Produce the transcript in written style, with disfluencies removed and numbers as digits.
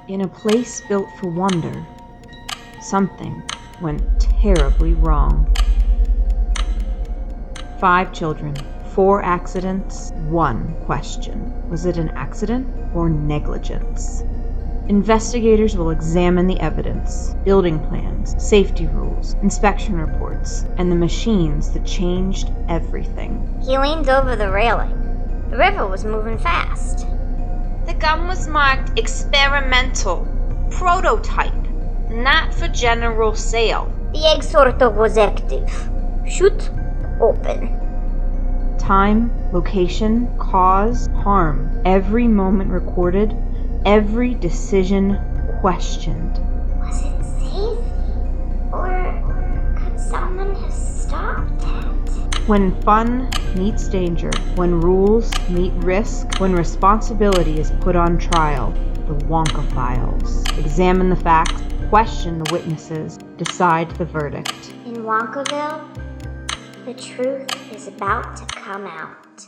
In a place built for wonder, something went terribly wrong. 5 children, 4 accidents, 1 question. Was it an accident or negligence? Investigators will examine the evidence, building plans, safety rules, inspection reports, and the machines that changed everything. He leaned over the railing. The river was moving fast. The gun was marked experimental, prototype, not for general sale. The egg sorter was active. Shoot, open. Time, location, cause, harm. Every moment recorded, every decision questioned. Was it safe? Or could someone have stopped it? When fun meets danger, when rules meet risk, when responsibility is put on trial, the Wonka Files. Examine the facts, question the witnesses, decide the verdict. In Wonkaville, the truth is about to come out.